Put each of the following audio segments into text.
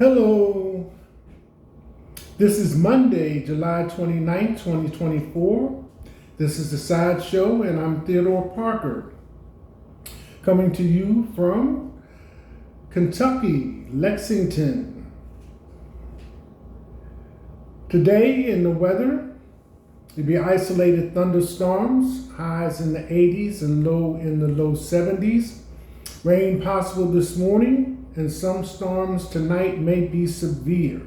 Hello, this is Monday, July 29th, 2024. This is The Side Show, and I'm Theodore Parker, coming to you from Kentucky, Lexington. Today in the weather, there'll be isolated thunderstorms, highs in the 80s and low in the low 70s. Rain possible this morning, and some storms tonight may be severe.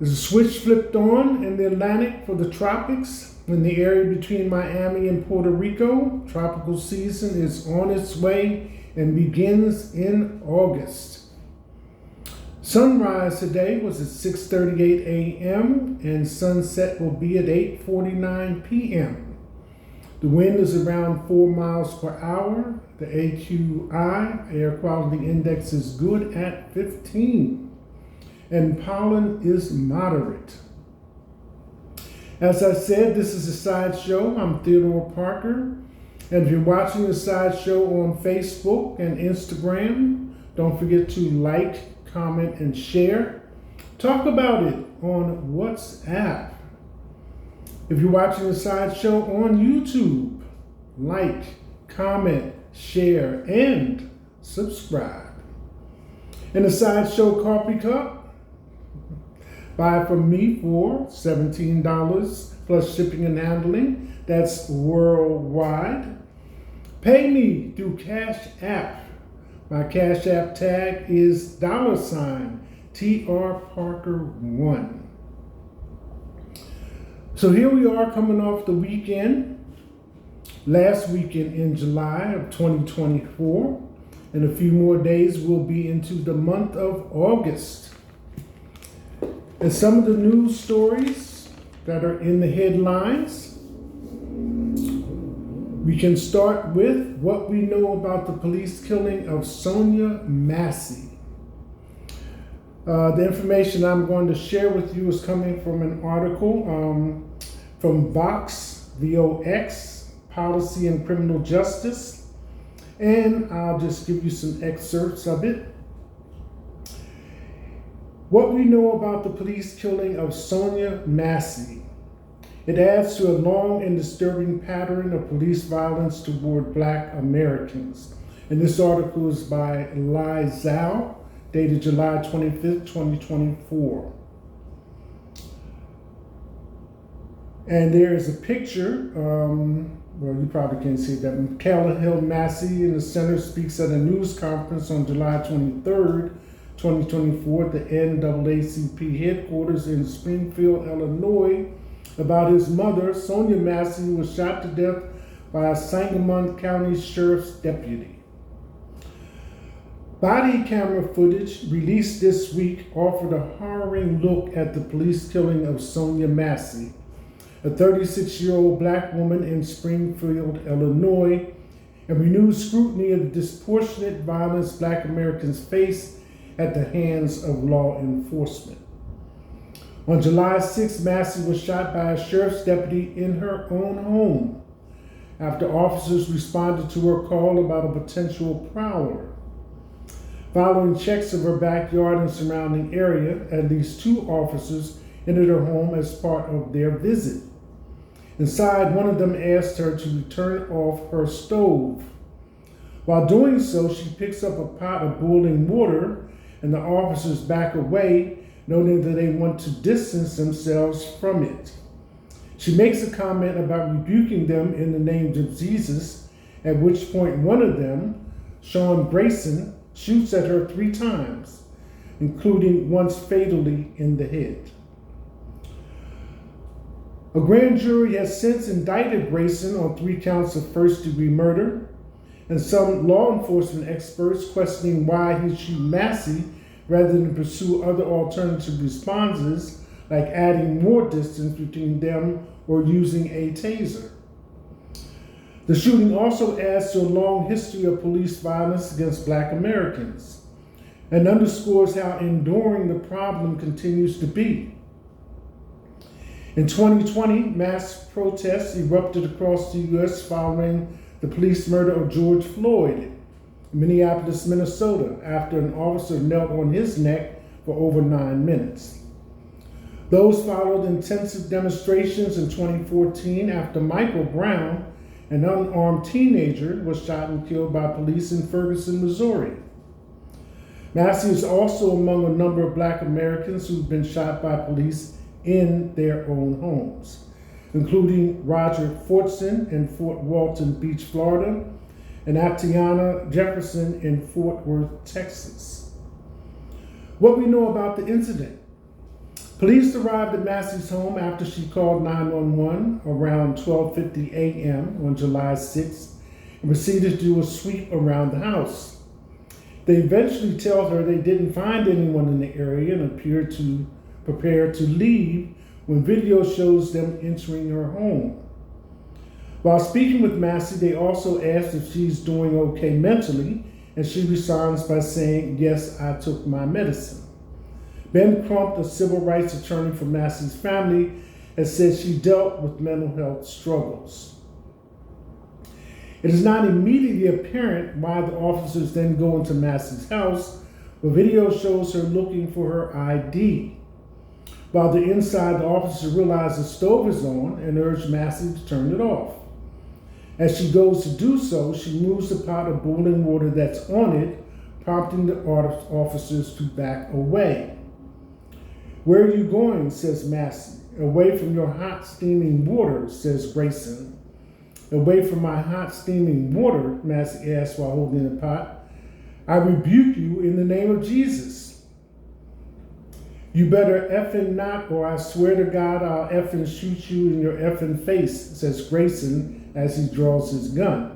There's a switch flipped on in the Atlantic for the tropics. In the area between Miami and Puerto Rico, tropical season is on its way and begins in August. Sunrise today was at 6:38 a.m. and sunset will be at 8:49 p.m. The wind is around 4 miles per hour. The AQI, air quality index, is good at 15. And pollen is moderate. As I said, this is a Side Show. I'm Theodore Parker. And if you're watching the Side Show on Facebook and Instagram, don't forget to like, comment, and share. Talk about it on WhatsApp. If you're watching the Side Show on YouTube, like, comment, share, and subscribe. And the Side Show coffee cup, buy from me for $17 plus shipping and handling. That's worldwide. Pay me through Cash App. My Cash App tag is $TR Parker 1. So here we are coming off the weekend, last weekend in July of 2024. In a few more days, we'll be into the month of August. And some of the news stories that are in the headlines, we can start with what we know about the police killing of Sonia Massey. The information I'm going to share with you is coming from an article from Vox, VOX, Policy and Criminal Justice, and I'll just give you some excerpts of it. What we know about the police killing of Sonia Massey. It adds to a long and disturbing pattern of police violence toward Black Americans. And this article is by Lai Zhao, dated July 25th, 2024. And there is a picture, well, you probably can't see that. Michaela Hill Massey in the center speaks at a news conference on July 23rd, 2024 at the NAACP headquarters in Springfield, Illinois, about his mother, Sonia Massey, who was shot to death by a Sangamon County Sheriff's deputy. Body camera footage released this week offered a harrowing look at the police killing of Sonia Massey, a 36-year-old Black woman in Springfield, Illinois, and renewed scrutiny of the disproportionate violence Black Americans face at the hands of law enforcement. On July 6, Massey was shot by a sheriff's deputy in her own home after officers responded to her call about a potential prowler. Following checks of her backyard and surrounding area, at least 2 officers entered her home as part of their visit. Inside, one of them asked her to turn off her stove. While doing so, she picks up a pot of boiling water, and the officers back away, noting that they want to distance themselves from it. She makes a comment about rebuking them in the name of Jesus, at which point one of them, Sean Grayson, shoots at her 3 times, including once fatally in the head. A grand jury has since indicted Grayson on 3 counts of first-degree murder, and some law enforcement experts questioning why he shot Massey rather than pursue other alternative responses like adding more distance between them or using a taser. The shooting also adds to a long history of police violence against Black Americans and underscores how enduring the problem continues to be. In 2020, mass protests erupted across the U.S. following the police murder of George Floyd, Minneapolis, Minnesota, after an officer knelt on his neck for over 9 minutes. Those followed intensive demonstrations in 2014 after Michael Brown, an unarmed teenager, was shot and killed by police in Ferguson, Missouri. Massey is also among a number of Black Americans who've been shot by police in their own homes, including Roger Fortson in Fort Walton Beach, Florida, and Atiana Jefferson in Fort Worth, Texas. What we know about the incident. Police arrived at Massey's home after she called 911 around 12:50 a.m. on July 6th and proceeded to do a sweep around the house. They eventually tell her they didn't find anyone in the area and appear to prepare to leave when video shows them entering her home. While speaking with Massey, they also asked if she's doing okay mentally, and she responds by saying, "Yes, I took my medicine." Ben Crump, a civil rights attorney for Massey's family, has said she dealt with mental health struggles. It is not immediately apparent why the officers then go into Massey's house, but video shows her looking for her ID. While they're inside, the officer realizes the stove is on and urged Massey to turn it off. As she goes to do so, she moves the pot of boiling water that's on it, prompting the officers to back away. "Where are you going?" says Massey. "Away from your hot steaming water," says Grayson. "Away from my hot steaming water," Massey asks while holding the pot. "I rebuke you in the name of Jesus." "You better effing not, or I swear to God I'll effing shoot you in your effing face," says Grayson as he draws his gun.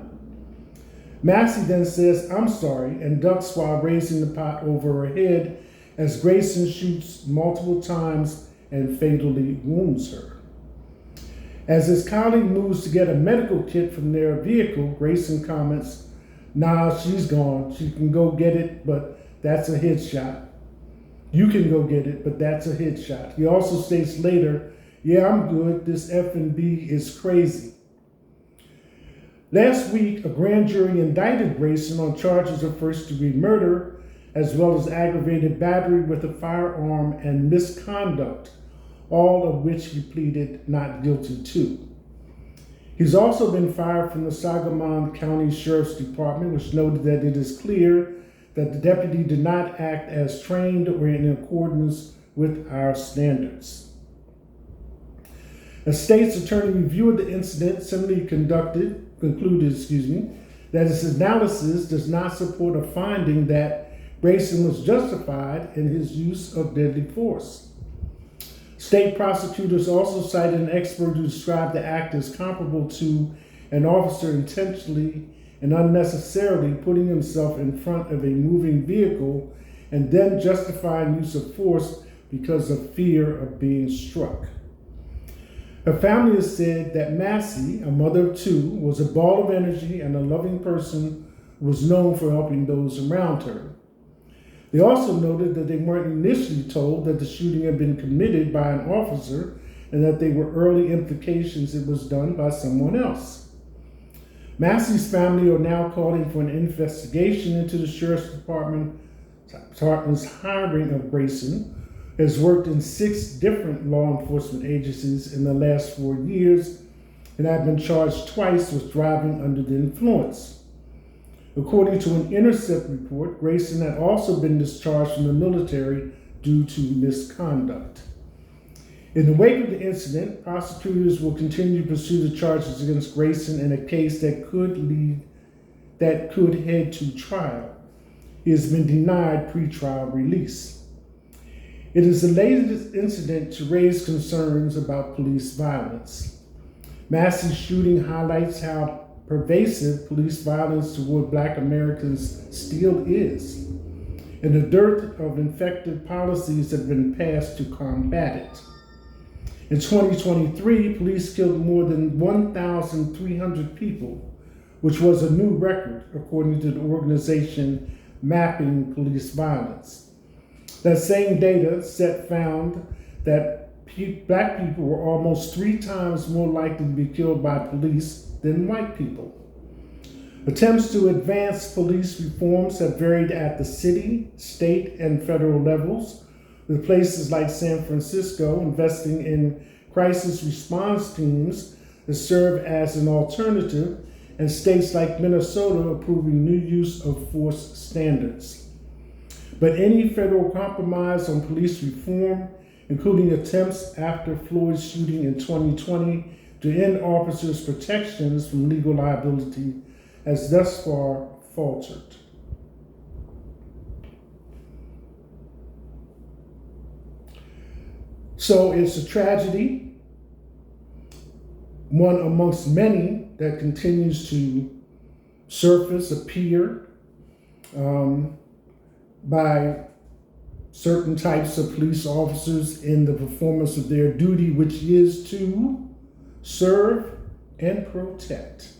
Massey then says, "I'm sorry," and ducks while raising the pot over her head as Grayson shoots multiple times and fatally wounds her. As his colleague moves to get a medical kit from their vehicle, Grayson comments, "Nah, she's gone. She can go get it, but that's a headshot. You can go get it, but that's a headshot." He also states later, "Yeah, I'm good. This F&B is crazy." Last week, a grand jury indicted Grayson on charges of first-degree murder, as well as aggravated battery with a firearm and misconduct, all of which he pleaded not guilty to. He's also been fired from the Sangamon County Sheriff's Department, which noted that it is clear that the deputy did not act as trained or in accordance with our standards. A state's attorney review of the incident similarly concluded that his analysis does not support a finding that Grayson was justified in his use of deadly force. State prosecutors also cited an expert who described the act as comparable to an officer intentionally and unnecessarily putting himself in front of a moving vehicle and then justifying use of force because of fear of being struck. Her family has said that Massey, a mother of two, was a ball of energy and a loving person who was known for helping those around her. They also noted that they weren't initially told that the shooting had been committed by an officer and that there were early implications it was done by someone else. Massey's family are now calling for an investigation into the Sheriff's Department's hiring of Grayson, who has worked in 6 different law enforcement agencies in the last 4 years and had been charged twice with driving under the influence. According to an Intercept report, Grayson had also been discharged from the military due to misconduct. In the wake of the incident, prosecutors will continue to pursue the charges against Grayson in a case that could head to trial. He has been denied pretrial release. It is the latest incident to raise concerns about police violence. Massey's shooting highlights how pervasive police violence toward Black Americans still is, and the dearth of effective policies have been passed to combat it. In 2023, police killed more than 1,300 people, which was a new record according to the organization Mapping Police Violence. That same data set found that Black people were almost 3 times more likely to be killed by police than white people. Attempts to advance police reforms have varied at the city, state, and federal levels, with places like San Francisco investing in crisis response teams that serve as an alternative, and states like Minnesota approving new use of force standards. But any federal compromise on police reform, including attempts after Floyd's shooting in 2020 to end officers' protections from legal liability, has thus far faltered. So it's a tragedy, one amongst many that continues to surface, appear by certain types of police officers in the performance of their duty, which is to serve and protect.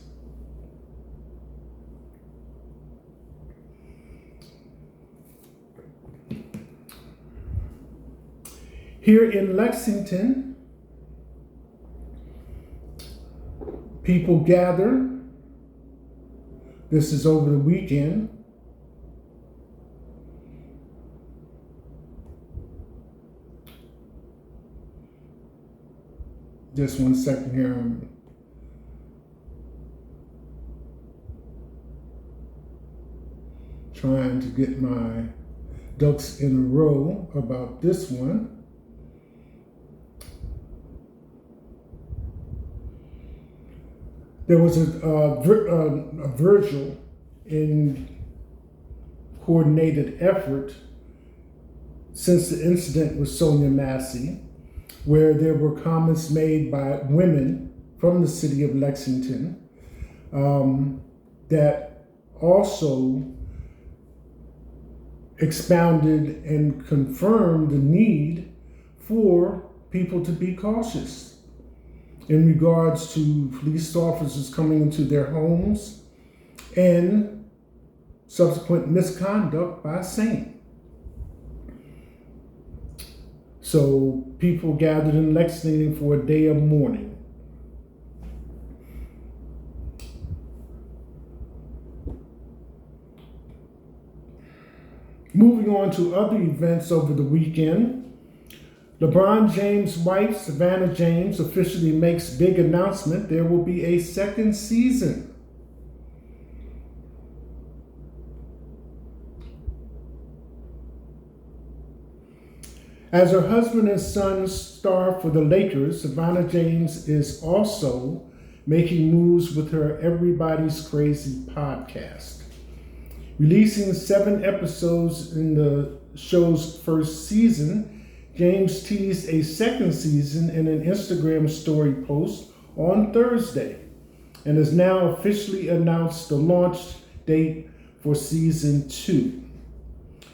Here in Lexington, people gather. This is over the weekend. Just 1 second here. I'm trying to get my ducks in a row about this one. There was a Virgil in coordinated effort since the incident with Sonia Massey, where there were comments made by women from the city of Lexington that also expounded and confirmed the need for people to be cautious in regards to police officers coming into their homes and subsequent misconduct by same. So people gathered in Lexington for a day of mourning. Moving on to other events over the weekend, LeBron James' wife, Savannah James, officially makes big announcement there will be a second season. As her husband and son star for the Lakers, Savannah James is also making moves with her Everybody's Crazy podcast. Releasing 7 episodes in the show's first season, James teased a second season in an Instagram story post on Thursday and has now officially announced the launch date for season 2.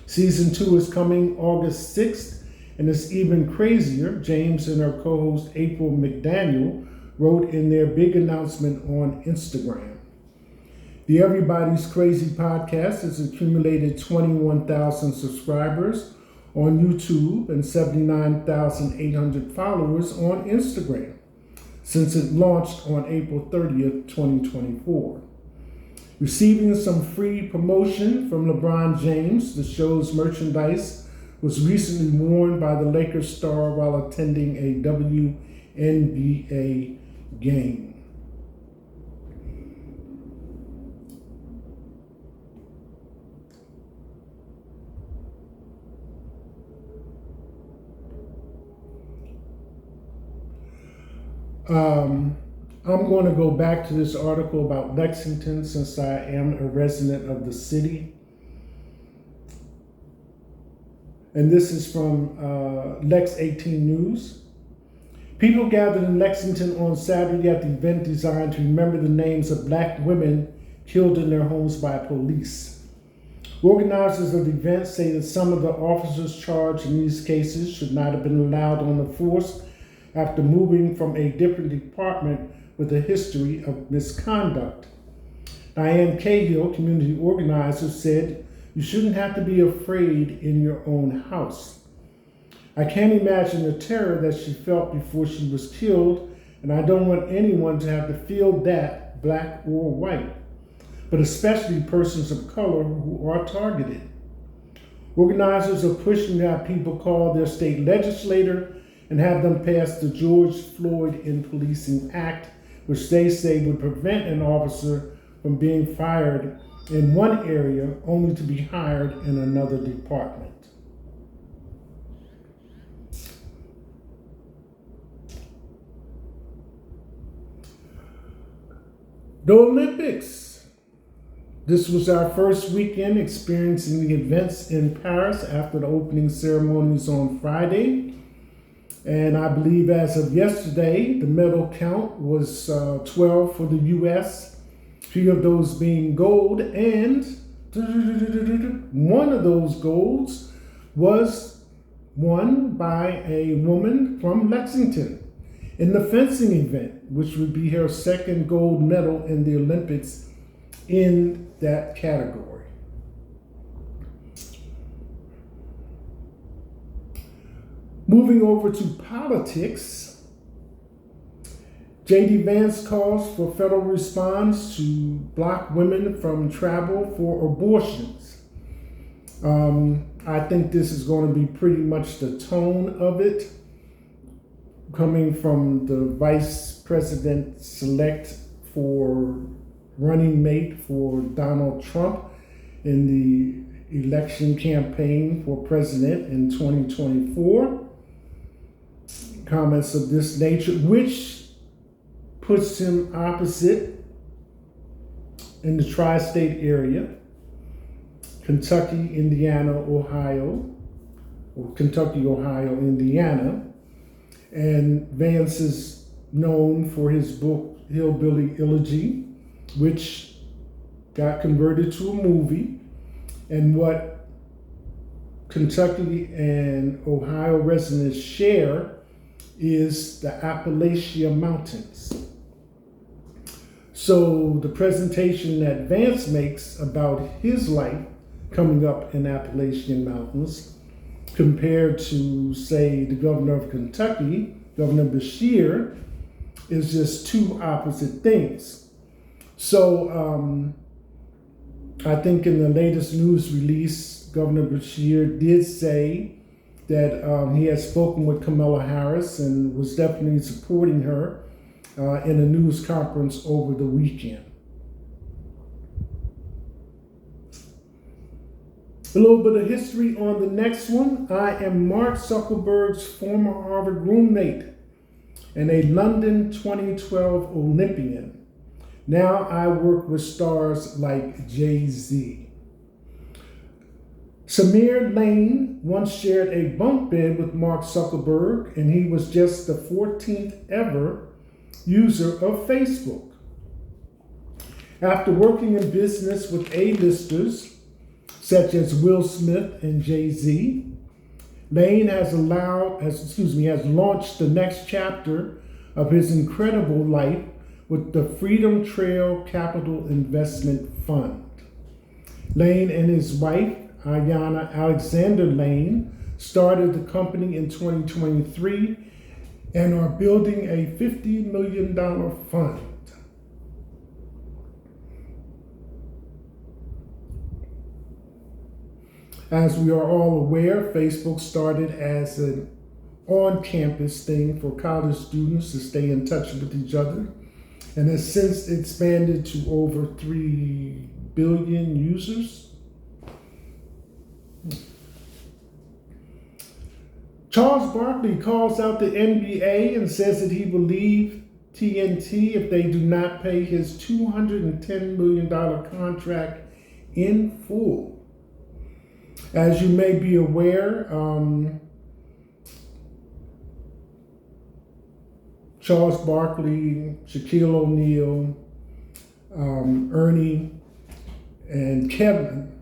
Season 2 is coming August 6th, and it's even crazier. James and her co-host April McDaniel wrote in their big announcement on Instagram. The Everybody's Crazy podcast has accumulated 21,000 subscribers on YouTube and 79,800 followers on Instagram since it launched on April 30th, 2024. Receiving some free promotion from LeBron James, the show's merchandise was recently worn by the Lakers star while attending a WNBA game. I'm going to go back to this article about Lexington since I am a resident of the city. And this is from Lex 18 News. People gathered in Lexington on Saturday at the event designed to remember the names of Black women killed in their homes by police. Organizers of the event say that some of the officers charged in these cases should not have been allowed on the force after moving from a different department with a history of misconduct. Diane Cahill, community organizer, said, "You shouldn't have to be afraid in your own house." I can't imagine the terror that she felt before she was killed, and I don't want anyone to have to feel that, black or white. but especially persons of color who are targeted. Organizers are pushing to have people call their state legislator and have them pass the George Floyd in Policing Act, which they say would prevent an officer from being fired in one area only to be hired in another department. The Olympics. This was our first weekend experiencing the events in Paris after the opening ceremonies on Friday. And I believe as of yesterday, the medal count was 12 for the U.S., 3 of those being gold, and one of those golds was won by a woman from Lexington in the fencing event, which would be her second gold medal in the Olympics in that category. Moving over to politics, J.D. Vance calls for federal response to block women from travel for abortions. I think this is going to be pretty much the tone of it, coming from the vice president-select for running mate for Donald Trump in the election campaign for president in 2024. Comments of this nature, which puts him opposite in the tri-state area, Kentucky, Indiana, Ohio, or Kentucky, Ohio, Indiana. And Vance is known for his book, Hillbilly Elegy, which got converted to a movie, and what Kentucky and Ohio residents share is the Appalachian Mountains. So the presentation that Vance makes about his life coming up in Appalachian Mountains compared to, say, the governor of Kentucky, Governor Beshear, is just two opposite things. So I think in the latest news release, Governor Beshear did say that he had spoken with Kamala Harris and was definitely supporting her in a news conference over the weekend. A little bit of history on the next one. I am Mark Zuckerberg's former Harvard roommate and a London 2012 Olympian. Now I work with stars like Jay-Z. Samir Lane once shared a bunk bed with Mark Zuckerberg, and he was just the 14th ever user of Facebook. After working in business with A-listers such as Will Smith and Jay-Z, Lane has launched the next chapter of his incredible life with the Freedom Trail Capital Investment Fund. Lane and his wife, Ayanna Alexander Lane, started the company in 2023 and are building a $50 million fund. As we are all aware, Facebook started as an on-campus thing for college students to stay in touch with each other, and has since expanded to over 3 billion users. Charles Barkley calls out the NBA and says that he will leave TNT if they do not pay his $210 million contract in full. As you may be aware, Charles Barkley, Shaquille O'Neal, Ernie, and Kevin,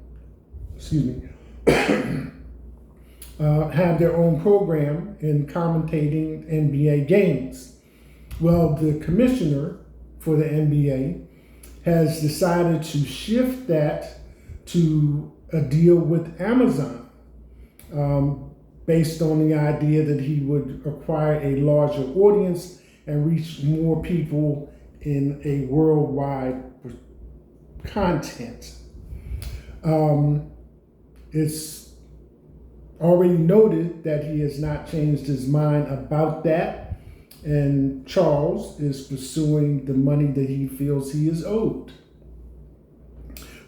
have their own program in commentating NBA games. Well, the commissioner for the NBA has decided to shift that to a deal with Amazon, based on the idea that he would acquire a larger audience and reach more people in a worldwide content. It's already noted that he has not changed his mind about that, and Charles is pursuing the money that he feels he is owed.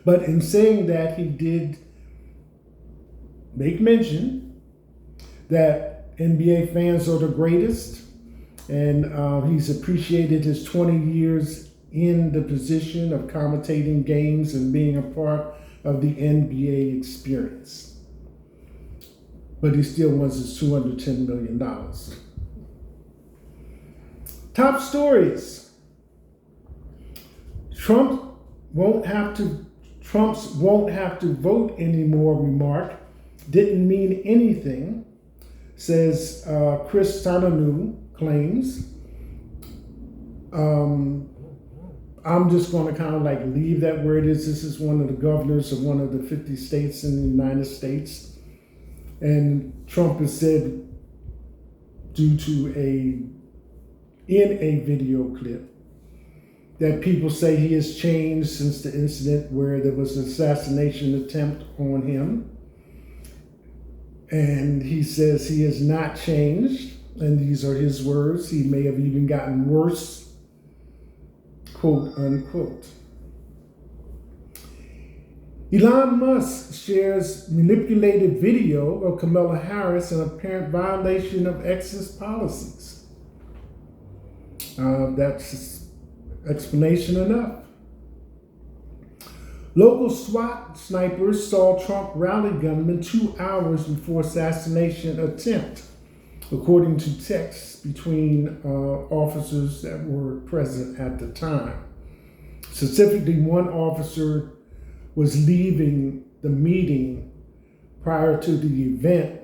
But in saying that, he did make mention that NBA fans are the greatest, and he's appreciated his 20 years in the position of commentating games and being a part of the NBA experience. But he still wants his $210 million. Top stories. Trump's won't have to vote anymore remark didn't mean anything, says Chris Sananu claims. I'm just going to kind of like leave that where it is. This is one of the governors of one of the 50 states in the United States. And Trump has said, due to in a video clip, that people say he has changed since the incident where there was an assassination attempt on him. And he says he has not changed, and these are his words. He may have even gotten worse, quote unquote. Elon Musk shares manipulated video of Kamala Harris in apparent violation of X's policies. That's explanation enough. Local SWAT snipers saw Trump rally gunmen 2 hours before assassination attempt, according to texts between officers that were present at the time. Specifically, one officer was leaving the meeting prior to the event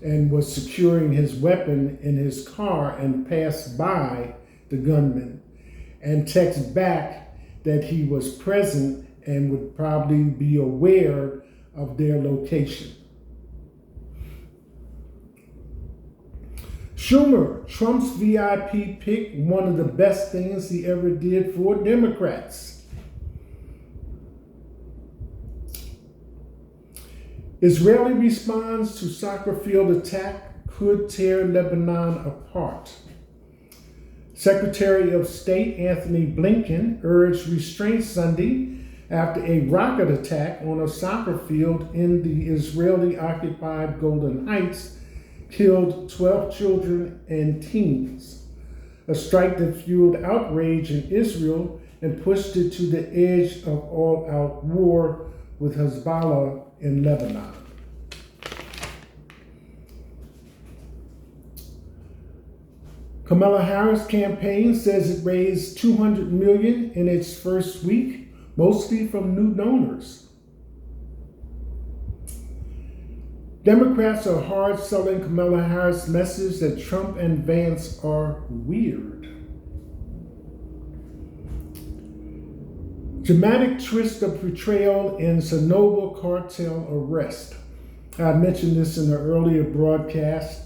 and was securing his weapon in his car and passed by the gunman and texted back that he was present and would probably be aware of their location. Schumer, Trump's VIP pick, one of the best things he ever did for Democrats. Israeli response to soccer field attack could tear Lebanon apart. Secretary of State Anthony Blinken urged restraint Sunday after a rocket attack on a soccer field in the Israeli-occupied Golden Heights killed 12 children and teens, a strike that fueled outrage in Israel and pushed it to the edge of all-out war with Hezbollah in Lebanon. Kamala Harris' campaign says it raised $200 million in its first week, mostly from new donors. Democrats are hard selling Kamala Harris' message that Trump and Vance are weird. Dramatic twist of portrayal in Sinaloa cartel arrest. I mentioned this in an earlier broadcast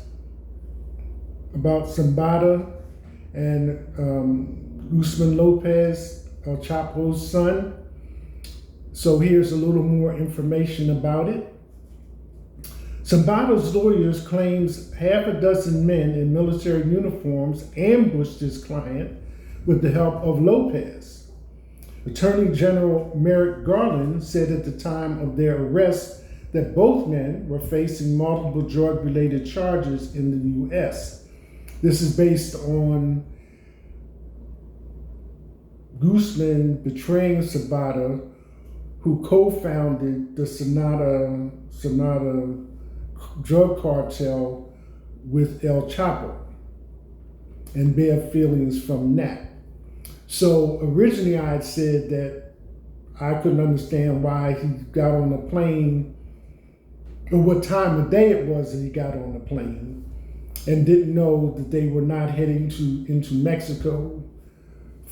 about Zambada and Guzman Lopez, El Chapo's son. So here's a little more information about it. Zambada's lawyers claims half a dozen men in military uniforms ambushed his client with the help of Lopez. Attorney General Merrick Garland said at the time of their arrest that both men were facing multiple drug-related charges in the U.S. This is based on Guzman betraying Zambada, who co-founded the Sonata drug cartel with El Chapo, and bare feelings from that. So originally I had said that I couldn't understand why he got on the plane, or what time of day it was that he got on the plane, and didn't know that they were not heading into Mexico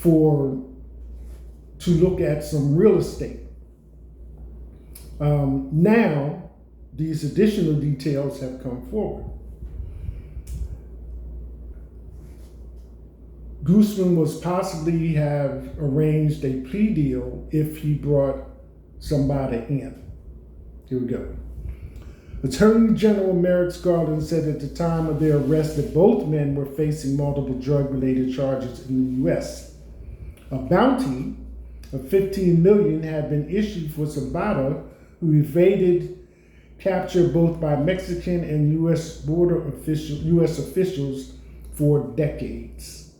to look at some real estate. Now, these additional details have come forward. Guzman was possibly have arranged a plea deal if he brought somebody in. Here we go. Attorney General Merrick Garland said at the time of their arrest that both men were facing multiple drug-related charges in the U.S. A bounty of $15 million had been issued for Zapata, who evaded capture both by Mexican and U.S. U.S. officials for decades.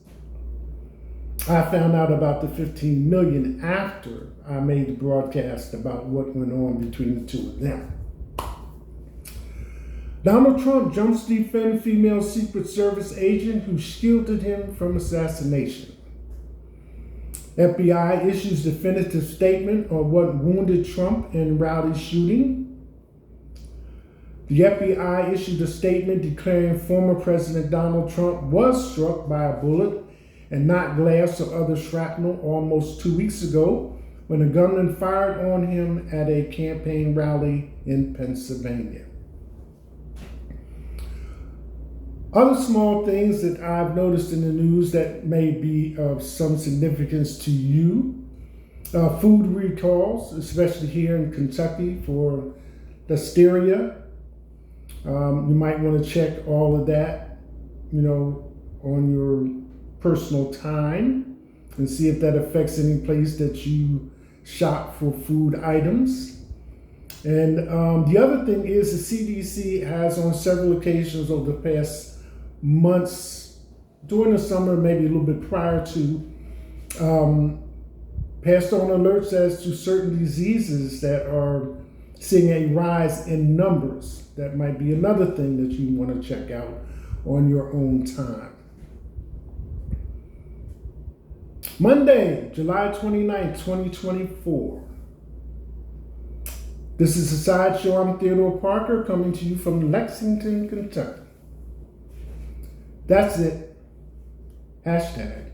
I found out about the $15 million after I made the broadcast about what went on between the two of them. Donald Trump jumps to defend female Secret Service agent who shielded him from assassination. FBI issues definitive statement on what wounded Trump in rally shooting. The FBI issued a statement declaring former President Donald Trump was struck by a bullet and not glass or other shrapnel almost 2 weeks ago when a gunman fired on him at a campaign rally in Pennsylvania. Other small things that I've noticed in the news that may be of some significance to you. Food recalls, especially here in Kentucky for listeria. You might want to check all of that, on your personal time and see if that affects any place that you shop for food items. And the other thing is the CDC has on several occasions over the past months, during the summer, maybe a little bit prior to, passed on alerts as to certain diseases that are seeing a rise in numbers. That might be another thing that you want to check out on your own time. Monday, July 29th, 2024. This is the Sideshow. I'm Theodore Parker coming to you from Lexington, Kentucky. That's it. Hashtag